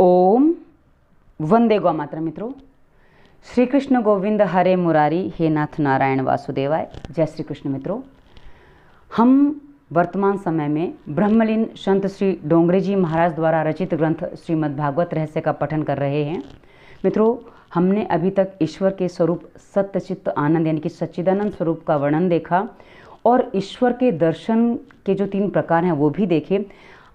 ओम वंदे गौ मातरम। मित्रों, श्री कृष्ण गोविंद हरे मुरारी, हे नाथ नारायण वासुदेवाय। जय श्री कृष्ण। मित्रों, हम वर्तमान समय में ब्रह्मलीन संत श्री डोंगरे जी महाराज द्वारा रचित ग्रंथ श्रीमद् भागवत रहस्य का पठन कर रहे हैं। मित्रों, हमने अभी तक ईश्वर के स्वरूप सत्य चित्त आनंद यानी कि सच्चिदानंद स्वरूप का वर्णन देखा और ईश्वर के दर्शन के जो 3 प्रकार हैं वो भी देखे।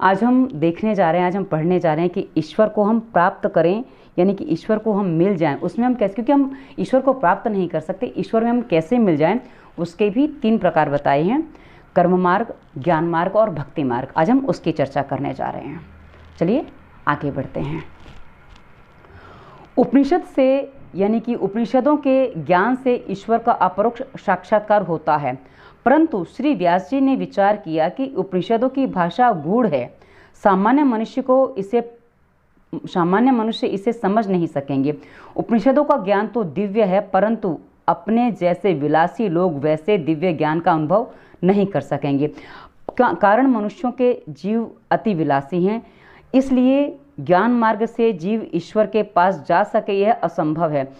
आज हम देखने जा रहे हैं, आज हम पढ़ने जा रहे हैं कि ईश्वर को हम प्राप्त करें यानी कि ईश्वर को हम मिल जाएं। उसमें हम कैसे, क्योंकि हम ईश्वर को प्राप्त नहीं कर सकते, ईश्वर में हम कैसे मिल जाएं उसके भी 3 प्रकार बताए हैं, कर्म मार्ग, ज्ञान मार्ग और भक्ति मार्ग। आज हम उसकी चर्चा करने जा रहे हैं। चलिए आगे बढ़ते हैं। उपनिषद से यानी कि उपनिषदों के ज्ञान से ईश्वर का अपरोक्ष साक्षात्कार होता है, परंतु श्री व्यास जी ने विचार किया कि उपनिषदों की भाषा गूढ़ है, सामान्य मनुष्य इसे समझ नहीं सकेंगे। उपनिषदों का ज्ञान तो दिव्य है, परंतु अपने जैसे विलासी लोग वैसे दिव्य ज्ञान का अनुभव नहीं कर सकेंगे। कारण मनुष्यों के जीव अति विलासी हैं, इसलिए ज्ञान मार्ग से जीव ईश्वर के पास जा सके यह असंभव है।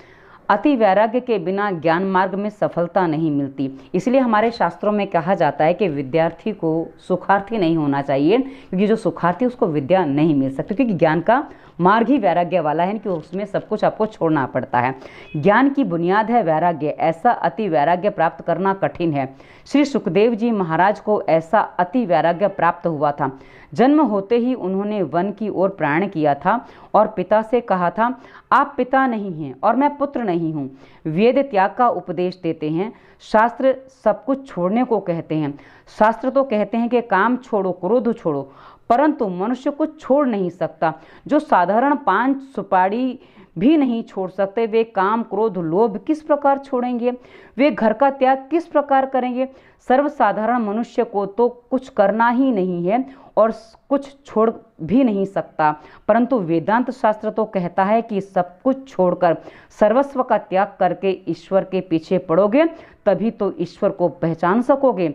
अति वैराग्य के बिना ज्ञान मार्ग में सफलता नहीं मिलती। इसलिए हमारे शास्त्रों में कहा जाता है कि विद्यार्थी को सुखार्थी नहीं होना चाहिए, क्योंकि जो सुखार्थी उसको विद्या नहीं मिल सकती, क्योंकि ज्ञान का मार्ग ही वैराग्य वाला है कि उसमें सब कुछ आपको छोड़ना पड़ता है। ज्ञान की बुनियाद है वैराग्य, ऐसा अति वैराग्य प्राप्त करना कठिन है। श्री सुखदेव जी महाराज को ऐसा अति वैराग्य प्राप्त हुआ था। जन्म होते ही उन्होंने वन की ओर प्रयाण किया था और पिता से कहा था, आप पिता नहीं हैं और मैं पुत्र नहीं हूँ। वेद त्याग का उपदेश देते हैं, शास्त्र सब कुछ छोड़ने को कहते हैं। शास्त्र तो कहते हैं कि काम छोड़ो, क्रोध छोड़ो, परंतु मनुष्य कुछ छोड़ नहीं सकता। जो साधारण 5 सुपारी भी नहीं छोड़ सकते, वे काम क्रोध लोभ किस प्रकार छोड़ेंगे? वे घर का त्याग किस प्रकार करेंगे? सर्वसाधारण मनुष्य को तो कुछ करना ही नहीं है और कुछ छोड़ भी नहीं सकता, परंतु वेदांत शास्त्र तो कहता है कि सब कुछ छोड़कर सर्वस्व का त्याग करके ईश्वर के पीछे पड़ोगे, तभी तो ईश्वर को पहचान सकोगे,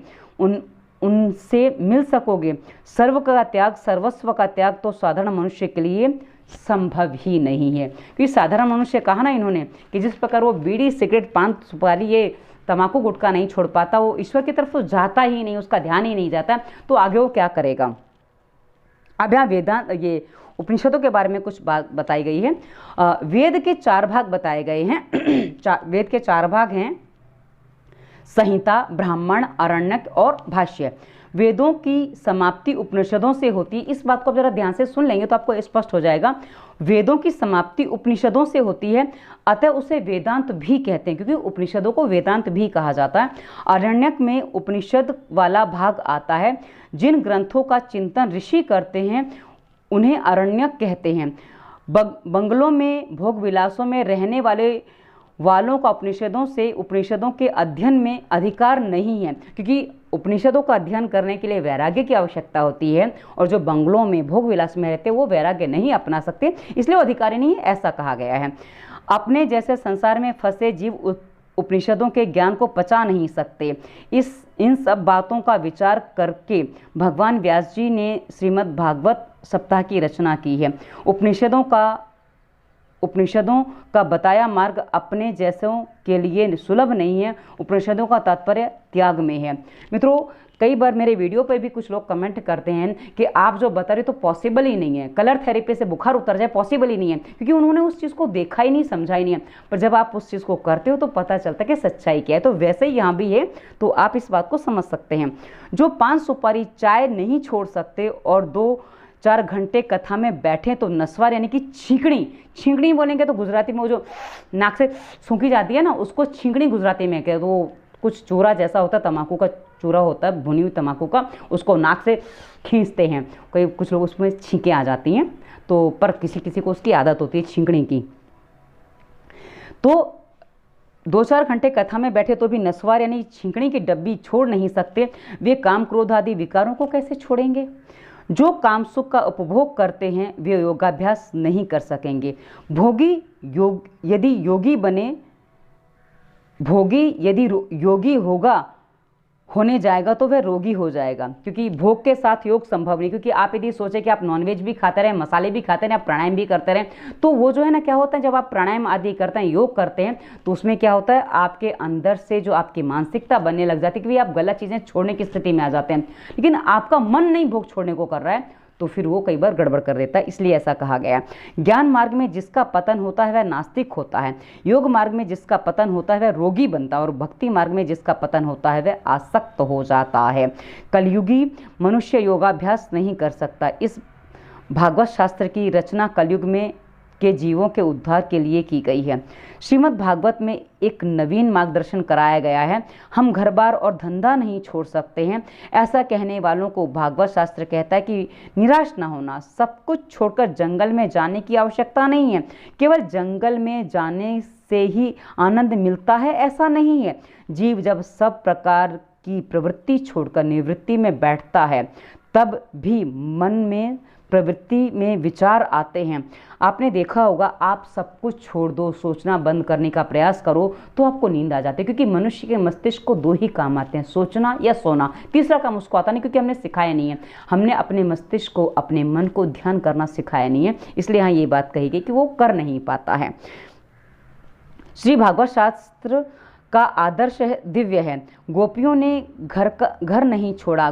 उनसे मिल सकोगे। सर्व का त्याग, सर्वस्व का त्याग तो साधारण मनुष्य के लिए संभव ही नहीं है। क्योंकि साधारण मनुष्य कहा ना इन्होंने कि जिस प्रकार वो बीड़ी सिगरेट पान सुपारी ये तंबाकू गुटखा नहीं छोड़ पाता, वो ईश्वर की तरफ तो जाता ही नहीं, उसका ध्यान ही नहीं जाता, तो आगे वो क्या करेगा। अब यहाँ वेदांत ये उपनिषदों के बारे में कुछ बात बताई गई है। वेद के 4 भाग बताए गए हैं। वेद के 4 भाग हैं, संहिता, ब्राह्मण, आरण्यक और भाष्य। वेदों की समाप्ति उपनिषदों से होती, इस बात को जरा ध्यान से सुन लेंगे तो आपको स्पष्ट हो जाएगा। वेदों की समाप्ति उपनिषदों से होती है, अतः उसे वेदांत भी कहते हैं, क्योंकि उपनिषदों को वेदांत भी कहा जाता है। आरण्यक में उपनिषद वाला भाग आता है। जिन ग्रंथों का चिंतन ऋषि करते हैं उन्हें आरण्यक कहते हैं। बंगलों में भोग विलासों में रहने वालों का उपनिषदों के अध्ययन में अधिकार नहीं है, क्योंकि उपनिषदों का अध्ययन करने के लिए वैराग्य की आवश्यकता होती है, और जो बंगलों में भोग विलास में रहते हैं वो वैराग्य नहीं अपना सकते, इसलिए वो अधिकारी नहीं है, ऐसा कहा गया है। अपने जैसे संसार में फंसे जीव उपनिषदों के ज्ञान को पचा नहीं सकते। इन सब बातों का विचार करके भगवान व्यास जी ने श्रीमद् भागवत सप्ताह की रचना की है। उपनिषदों का बताया मार्ग अपने जैसों के लिए सुलभ नहीं है। उपनिषदों का तात्पर्य त्याग में है। मित्रों, कई बार मेरे वीडियो पर भी कुछ लोग कमेंट करते हैं कि आप जो बता रहे तो पॉसिबल ही नहीं है, कलर थेरेपी से बुखार उतर जाए पॉसिबल ही नहीं है, क्योंकि उन्होंने उस चीज़ को देखा ही नहीं, समझा ही नहीं है। पर जब आप उस चीज़ को करते हो तो पता चलता है कि सच्चाई क्या है। तो वैसे ही यहाँ भी है, तो आप इस बात को समझ सकते हैं। जो 5 सुपारी चाय नहीं छोड़ सकते और 2-4 घंटे कथा में बैठे तो नस्वार यानी कि छींकणी बोलेंगे तो गुजराती में वो जो नाक से सूखी जाती है ना, उसको छींकणी गुजराती में कहते। तो कुछ चूरा जैसा होता है, तम्बाकू का चूरा होता है, भुनी हुई तम्बाकू का, उसको नाक से खींचते हैं। कुछ लोग उसमें छींकें आ जाती हैं, तो पर किसी को उसकी आदत होती है छींकणी की। तो 2-4 घंटे कथा में बैठे तो भी नस्वार यानी छींकणी की डब्बी छोड़ नहीं सकते, वे काम क्रोध आदि विकारों को कैसे छोड़ेंगे? जो काम सुख का उपभोग करते हैं वे योगाभ्यास नहीं कर सकेंगे। भोगी यदि योगी होगा होने जाएगा तो वह रोगी हो जाएगा, क्योंकि भोग के साथ योग संभव नहीं। क्योंकि आप यदि सोचें कि आप नॉनवेज भी खाते रहें, मसाले भी खाते रहें, आप प्राणायाम भी करते रहें, तो वो जो है ना क्या होता है, जब आप प्राणायाम आदि करते हैं, योग करते हैं, तो उसमें क्या होता है, आपके अंदर से जो आपकी मानसिकता बनने लग जाती है कि भाई आप गलत चीज़ें छोड़ने की स्थिति में आ जाते हैं, लेकिन आपका मन नहीं भोग छोड़ने को कर रहा है, तो फिर वो कई बार गड़बड़ कर देता है। इसलिए ऐसा कहा गया। ज्ञान मार्ग में जिसका पतन होता है वह नास्तिक होता है, योग मार्ग में जिसका पतन होता है वह रोगी बनता है, और भक्ति मार्ग में जिसका पतन होता है वह आसक्त हो जाता है। कलयुगी मनुष्य योगाभ्यास नहीं कर सकता। इस भागवत शास्त्र की रचना कलयुग में के जीवों के उद्धार के लिए की गई है। श्रीमद् भागवत में एक नवीन मार्गदर्शन कराया गया है। हम घर बार और धंधा नहीं छोड़ सकते हैं। ऐसा कहने वालों को भागवत शास्त्र कहता है कि निराश न होना, सब कुछ छोड़कर जंगल में जाने की आवश्यकता नहीं है। केवल जंगल में जाने से ही आनंद मिलता है ऐसा नहीं है। जीव जब सब प्रकार की प्रवृत्ति छोड़कर निवृत्ति में बैठता है, तब भी मन में प्रवृत्ति में विचार आते हैं। आपने देखा होगा, आप सब कुछ छोड़ दो, सोचना बंद करने का प्रयास करो तो आपको नींद आ जाती है, क्योंकि मनुष्य के मस्तिष्क को दो ही काम आते हैं, सोचना या सोना। तीसरा काम उसको आता नहीं, क्योंकि हमने सिखाया नहीं है। हमने अपने मस्तिष्क को, अपने मन को ध्यान करना सिखाया नहीं है, इसलिए यहाँ ये बात कही गई कि वो कर नहीं पाता है। श्री भागवत शास्त्र का आदर्श दिव्य है। गोपियों ने घर नहीं छोड़ा।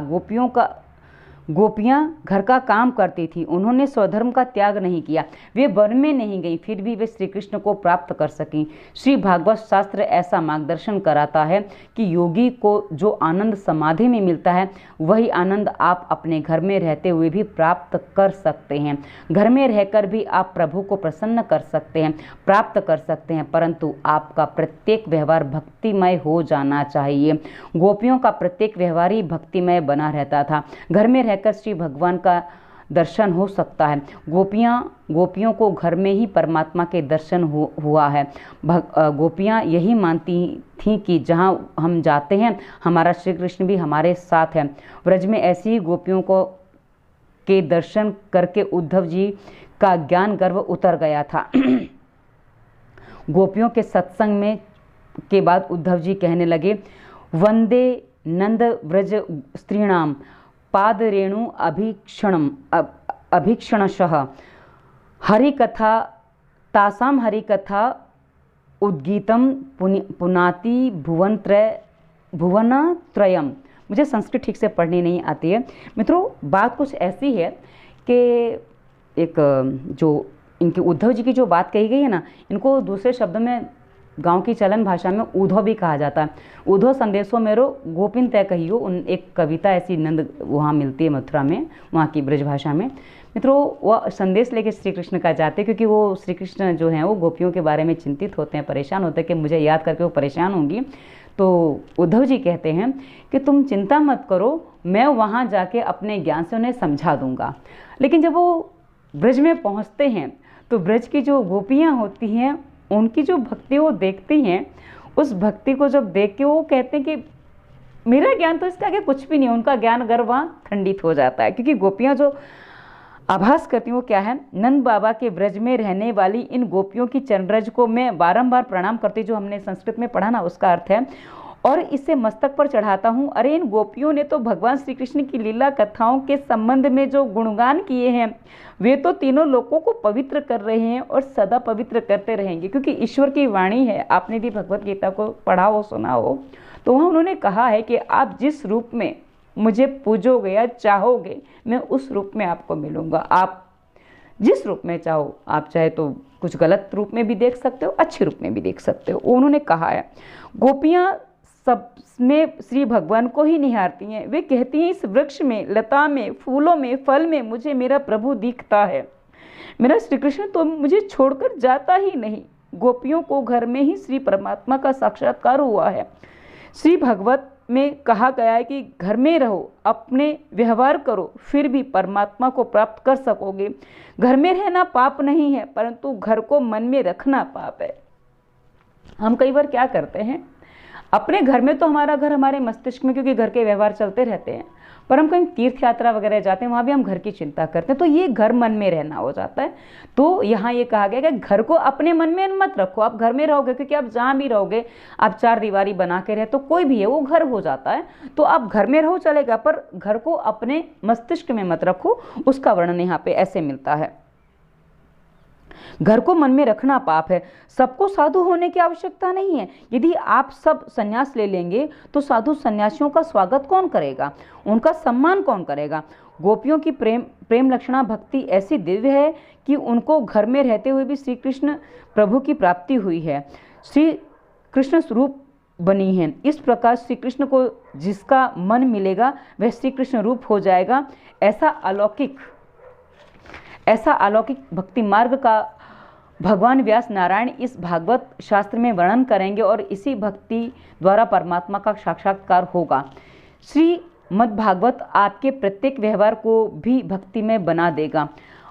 गोपियाँ घर का काम करती थी, उन्होंने स्वधर्म का त्याग नहीं किया, वे वन में नहीं गई, फिर भी वे श्री कृष्ण को प्राप्त कर सकीं। श्री भागवत शास्त्र ऐसा मार्गदर्शन कराता है कि योगी को जो आनंद समाधि में मिलता है, वही आनंद आप अपने घर में रहते हुए भी प्राप्त कर सकते हैं। घर में रहकर भी आप प्रभु को प्रसन्न कर सकते हैं, प्राप्त कर सकते हैं, परंतु आपका प्रत्येक व्यवहार भक्तिमय हो जाना चाहिए। गोपियों का प्रत्येक व्यवहार ही भक्तिमय बना रहता था। घर में कर श्री भगवान का दर्शन हो सकता है। गोपियों को घर में ही परमात्मा के दर्शन हुआ है। गोपियाँ यही मानती थीं कि जहाँ हम जाते हैं हमारा श्री कृष्ण भी हमारे साथ है। व्रज में ऐसी ही गोपियों के दर्शन करके उद्धव जी का ज्ञान गर्व उतर गया था। गोपियों के सत्संग में के बाद उद्धव जी कहने लगे, वंदे नंद व्रज स्त्रीणाम पादरेणु अभीक्षणशः हरिकथा तासाम हरिकथा उद्गीतम पुनाति भुवनत्रयम। मुझे संस्कृत ठीक से पढ़नी नहीं आती है मित्रों। बात कुछ ऐसी है कि एक जो इनके उद्धव जी की जो बात कही गई है ना, इनको दूसरे शब्दों में गांव की चलन भाषा में ऊधो भी कहा जाता है। ऊधो संदेशों मेरो गोपिन तय कहियो, उन एक कविता ऐसी नंद वहाँ मिलती है मथुरा में, वहाँ की ब्रज भाषा में। मित्रों वो संदेश लेके श्री कृष्ण का जाते हैं, क्योंकि वो श्री कृष्ण जो हैं वो गोपियों के बारे में चिंतित होते हैं, परेशान होते हैं कि मुझे याद करके वो परेशान होंगी। तो उद्धव जी कहते हैं कि तुम चिंता मत करो, मैं वहाँ जाके अपने ज्ञान से उन्हें समझा दूँगा। लेकिन जब वो ब्रज में पहुँचते हैं तो ब्रज की जो गोपियाँ होती हैं उनकी जो भक्ति वो देखती हैं, उस भक्ति को जब देख के वो कहते हैं कि मेरा ज्ञान तो इसके आगे कुछ भी नहीं है। उनका ज्ञान गर्व वहाँ खंडित हो जाता है, क्योंकि गोपियाँ जो आभास करती हैं वो क्या है, नंद बाबा के ब्रज में रहने वाली इन गोपियों की चरणरज को मैं बारंबार प्रणाम करती, जो हमने संस्कृत में पढ़ा ना उसका अर्थ है, और इसे मस्तक पर चढ़ाता हूँ। अरे इन गोपियों ने तो भगवान श्री कृष्ण की लीला कथाओं के संबंध में जो गुणगान किए हैं, वे तो तीनों लोकों को पवित्र कर रहे हैं और सदा पवित्र करते रहेंगे। क्योंकि ईश्वर की वाणी है, आपने भी भगवत गीता को पढ़ा हो, सुना हो, तो वहाँ उन्होंने कहा है कि आप जिस रूप में मुझे पूजोगे या चाहोगे, मैं उस रूप में आपको मिलूँगा। आप जिस रूप में चाहो, आप चाहे तो कुछ गलत रूप में भी देख सकते हो, अच्छे रूप में भी देख सकते हो, उन्होंने कहा है। गोपियाँ सब में श्री भगवान को ही निहारती हैं। वे कहती हैं, इस वृक्ष में, लता में, फूलों में, फल में मुझे मेरा प्रभु दिखता है। मेरा श्री कृष्ण तो मुझे छोड़कर जाता ही नहीं। गोपियों को घर में ही श्री परमात्मा का साक्षात्कार हुआ है। श्री भगवत में कहा गया है कि घर में रहो, अपने व्यवहार करो, फिर भी परमात्मा को प्राप्त कर सकोगे। घर में रहना पाप नहीं है, परंतु घर को मन में रखना पाप है। हम कई बार क्या करते हैं, अपने घर में तो हमारा घर हमारे मस्तिष्क में, क्योंकि घर के व्यवहार चलते रहते हैं, पर हम कहीं तीर्थ यात्रा वगैरह जाते हैं, वहाँ भी हम घर की चिंता करते हैं, तो ये घर मन में रहना हो जाता है। तो यहाँ ये कहा गया कि घर को अपने मन में मत रखो। आप घर में रहोगे, क्योंकि आप जहाँ भी रहोगे, आप चार दीवारी बना के रहे तो कोई भी है वो घर हो जाता है, तो आप घर में रहो चलेगा, पर घर को अपने मस्तिष्क में मत रखो। उसका वर्णन यहाँ पे ऐसे मिलता है। घर को मन में रखना पाप है। सबको साधु होने की आवश्यकता नहीं है। यदि आप सब संन्यास ले लेंगे तो साधु सन्यासियों का स्वागत कौन करेगा, उनका सम्मान कौन करेगा। गोपियों की प्रेम लक्षणा भक्ति ऐसी दिव्य है कि उनको घर में रहते हुए भी श्री कृष्ण प्रभु की प्राप्ति हुई है, श्री कृष्ण स्वरूप बनी है। इस प्रकार श्री कृष्ण को जिसका मन मिलेगा वह श्री कृष्ण रूप हो जाएगा। ऐसा अलौकिक भक्ति मार्ग का भगवान व्यास नारायण इस भागवत शास्त्र में वर्णन करेंगे और इसी भक्ति द्वारा परमात्मा का साक्षात्कार होगा। श्रीमद् भागवत आपके प्रत्येक व्यवहार को भी भक्ति में बना देगा।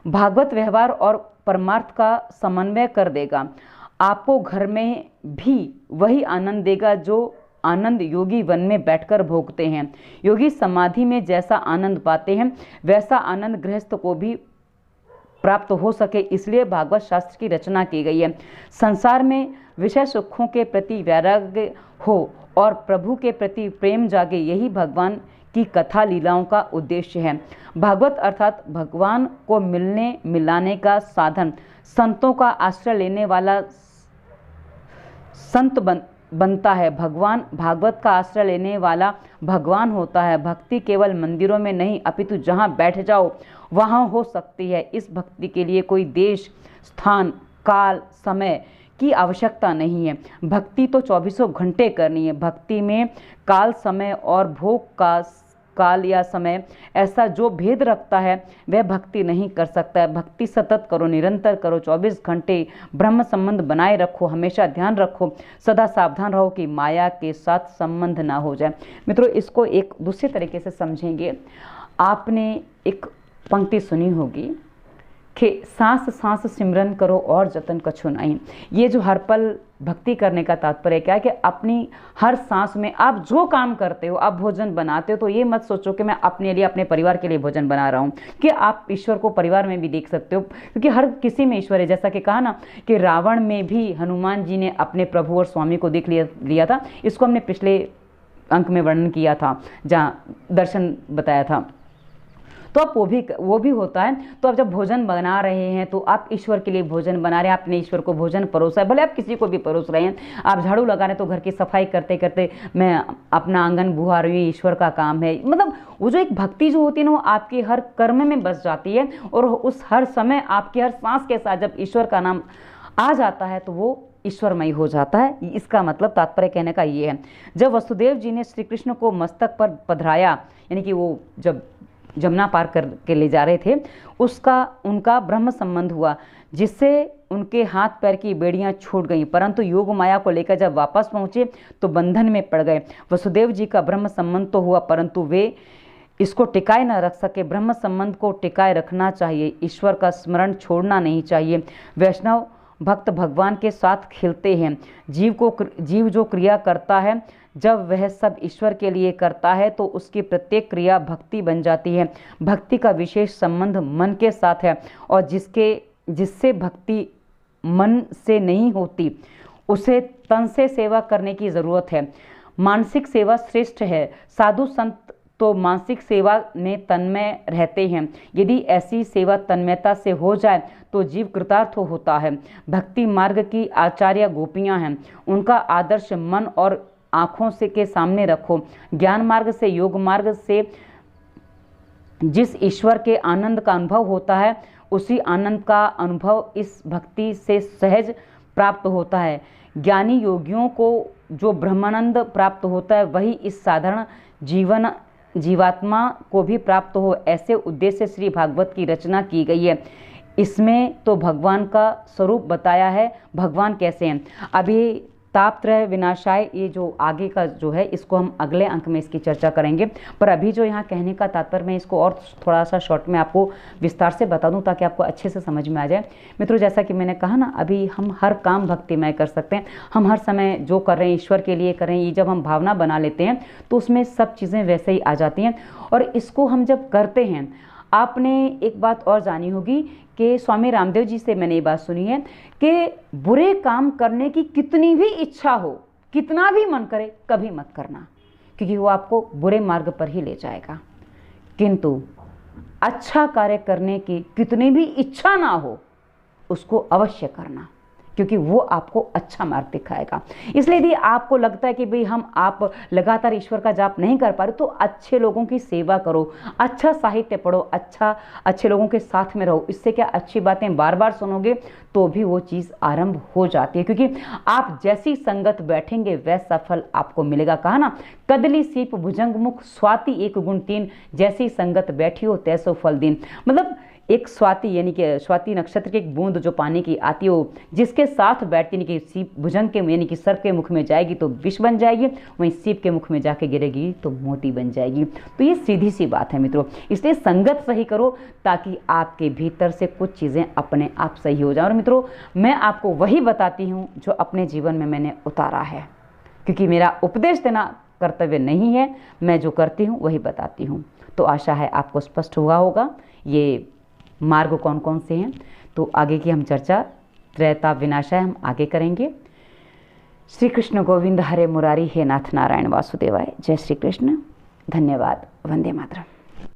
भागवत व्यवहार और परमार्थ का समन्वय कर देगा। आपको घर में भी वही आनंद देगा जो आनंद योगी वन में बैठकर भोगते हैं। योगी समाधि में जैसा आनंद पाते हैं वैसा आनंद गृहस्थ को भी प्राप्त हो सके, इसलिए भागवत शास्त्र की रचना की गई है। संसार में विषय सुखों के प्रति वैराग्य हो और प्रभु के प्रति प्रेम जागे, यही भगवान की कथा लीलाओं का उद्देश्य है। भागवत अर्थात भगवान को मिलने मिलाने का साधन, संतों का आश्रय लेने वाला संत बनता है। भगवान भागवत का आश्रय लेने वाला भगवान होता है। भक्ति केवल मंदिरों में नहीं अपितु जहाँ बैठ जाओ वहाँ हो सकती है। इस भक्ति के लिए कोई देश, स्थान, काल, समय की आवश्यकता नहीं है। भक्ति तो 24 घंटे करनी है। भक्ति में काल, समय और भोग का काल या समय ऐसा जो भेद रखता है वह भक्ति नहीं कर सकता है। भक्ति सतत करो, निरंतर करो, 24 घंटे ब्रह्म संबंध बनाए रखो, हमेशा ध्यान रखो, सदा सावधान रहो कि माया के साथ संबंध ना हो जाए। मित्रों, इसको एक दूसरे तरीके से समझेंगे। आपने एक पंक्ति सुनी होगी कि सांस सांस सिमरन करो और जतन कछु नहीं। ये जो हर पल भक्ति करने का तात्पर्य क्या है कि अपनी हर सांस में आप जो काम करते हो, आप भोजन बनाते हो, तो ये मत सोचो कि मैं अपने लिए, अपने परिवार के लिए भोजन बना रहा हूँ, कि आप ईश्वर को परिवार में भी देख सकते हो, क्योंकि हर किसी में ईश्वर है। जैसा कि कहा ना कि रावण में भी हनुमान जी ने अपने प्रभु और स्वामी को देख लिया था। इसको हमने पिछले अंक में वर्णन किया था, जहाँ दर्शन बताया था। तो आप वो भी होता है। तो आप जब भोजन बना रहे हैं तो आप ईश्वर के लिए भोजन बना रहे हैं, आपने ईश्वर को भोजन परोसा है, भले आप किसी को भी परोस रहे हैं। आप झाड़ू लगा रहे हैं तो घर की सफाई करते करते मैं अपना आंगन बुहा रही हूँ, ईश्वर का काम है। मतलब वो जो एक भक्ति जो होती है ना, वो आपके हर कर्म में बस जाती है, और उस हर समय आपके हर सांस के साथ जब ईश्वर का नाम आ जाता है तो वो ईश्वरमय हो जाता है। इसका मतलब तात्पर्य कहने का ये है। जब वसुदेव जी ने श्री कृष्ण को मस्तक पर पधराया, यानी कि वो जब जमुना पार करके ले जा रहे थे, उनका ब्रह्म संबंध हुआ, जिससे उनके हाथ पैर की बेड़ियां छूट गईं। परंतु योग माया को लेकर जब वापस पहुंचे तो बंधन में पड़ गए। वसुदेव जी का ब्रह्म संबंध तो हुआ, परंतु वे इसको टिकाए न रख सके। ब्रह्म संबंध को टिकाए रखना चाहिए, ईश्वर का स्मरण छोड़ना नहीं चाहिए। वैष्णव भक्त भगवान के साथ खिलते हैं। जीव जो क्रिया करता है, जब वह सब ईश्वर के लिए करता है तो उसकी प्रत्येक क्रिया भक्ति बन जाती है। भक्ति का विशेष संबंध मन के साथ है, और जिससे भक्ति मन से नहीं होती उसे तन से सेवा करने की ज़रूरत है। मानसिक सेवा श्रेष्ठ है। साधु संत तो मानसिक सेवा में तन्मय रहते हैं। यदि ऐसी सेवा तन्मयता से हो जाए तो जीव कृतार्थ होता है। भक्ति मार्ग की आचार्य गोपियां हैं, उनका आदर्श मन और आँखों से के सामने रखो। ज्ञान मार्ग से, योग मार्ग से जिस ईश्वर के आनंद का अनुभव होता है, उसी आनंद का अनुभव इस भक्ति से सहज प्राप्त होता है। ज्ञानी योगियों को जो ब्रह्मानंद प्राप्त होता है, वही इस साधारण जीवात्मा को भी प्राप्त हो। ऐसे उद्देश्य श्री भागवत की रचना की गई है। इसमें तो भगवान का स्वरूप बताया है, भगवान कैसे हैं। अभी तापत्रय विनाशाय, ये जो आगे का जो है इसको हम अगले अंक में इसकी चर्चा करेंगे। पर अभी जो यहाँ कहने का तात्पर्य, मैं इसको और थोड़ा सा शॉर्ट में आपको विस्तार से बता दूं ताकि आपको अच्छे से समझ में आ जाए। मित्रों, जैसा कि मैंने कहा ना, अभी हम हर काम भक्तिमय कर सकते हैं। हम हर समय जो कर रहे हैं ईश्वर के लिए कर रहे हैं, ये जब हम भावना बना लेते हैं तो उसमें सब चीज़ें वैसे ही आ जाती हैं। और इसको हम जब करते हैं, आपने एक बात और जानी होगी कि स्वामी रामदेव जी से मैंने ये बात सुनी है कि बुरे काम करने की कितनी भी इच्छा हो, कितना भी मन करे, कभी मत करना, क्योंकि वो आपको बुरे मार्ग पर ही ले जाएगा। किंतु अच्छा कार्य करने की कितनी भी इच्छा ना हो, उसको अवश्य करना, क्योंकि वो आपको अच्छा मार्ग दिखाएगा। इसलिए यदि आपको लगता है कि भाई आप लगातार ईश्वर का जाप नहीं कर पा रहे, तो अच्छे लोगों की सेवा करो, अच्छा साहित्य पढ़ो, अच्छे लोगों के साथ में रहो। इससे क्या, अच्छी बातें बार बार सुनोगे तो भी वो चीज़ आरंभ हो जाती है, क्योंकि आप जैसी संगत बैठेंगे वैसा फल आपको मिलेगा। कहा ना, कदली सीप भुजंग मुख स्वाति एक गुण तीन, जैसी संगत बैठी हो तैसो फल दीन। मतलब एक स्वाति यानी कि स्वाति नक्षत्र की एक बूंद जो पानी की आती हो, जिसके साथ बैठती, यानी कि सीप भुजंग के यानी कि सर्प के मुख में जाएगी तो विष बन जाएगी, वहीं सीप के मुख में जाके गिरेगी तो मोती बन जाएगी। तो ये सीधी सी बात है मित्रों। इसलिए संगत सही करो ताकि आपके भीतर से कुछ चीज़ें अपने आप सही हो जाए। और मित्रों, मैं आपको वही बताती हूँ जो अपने जीवन में मैंने उतारा है, क्योंकि मेरा उपदेश देना कर्तव्य नहीं है, मैं जो करती हूँ वही बताती हूँ। तो आशा है आपको स्पष्ट हुआ होगा ये मार्ग कौन कौन से हैं। तो आगे की हम चर्चा त्रैता विनाशाय हम आगे करेंगे। श्री कृष्ण गोविंद हरे मुरारी, हे नाथ नारायण वासुदेवाय। जय श्री कृष्ण। धन्यवाद। वंदे मातरम।